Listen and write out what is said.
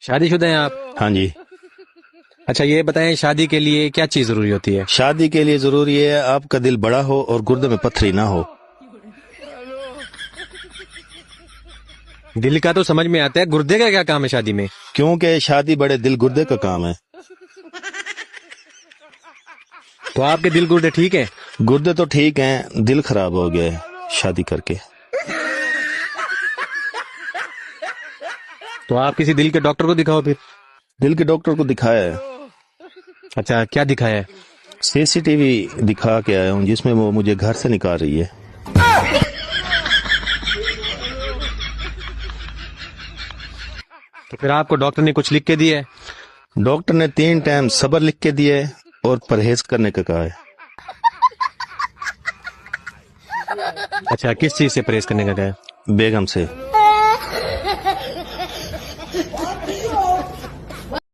شادی شدہ ہیں آپ؟ ہاں جی. اچھا یہ بتائیں شادی کے لیے کیا چیز ضروری ہوتی ہے؟ شادی کے لیے ضروری ہے آپ کا دل بڑا ہو اور گردے میں پتھری نہ ہو. دل کا تو سمجھ میں آتا ہے، گردے کا کیا کام ہے شادی میں؟ کیونکہ شادی بڑے دل گردے کا کام ہے. تو آپ کے دل گردے ٹھیک ہیں؟ گردے تو ٹھیک ہیں، دل خراب ہو گیا ہے شادی کر کے. تو آپ کسی دل کے ڈاکٹر کو دکھاؤ پھر. دل کے ڈاکٹر کو دکھایا ہے. اچھا کیا دکھایا ہے؟ CCTV دکھا کے آیا ہوں جس میں وہ مجھے گھر سے نکال رہی ہے. تو پھر آپ کو ڈاکٹر نے کچھ لکھ کے دیا ہے؟ ڈاکٹر نے 3 ٹائم صبر لکھ کے دیے اور پرہیز کرنے کا کہا ہے. اچھا کس چیز سے پرہیز کرنے کا کہا ہے؟ بیگم سے.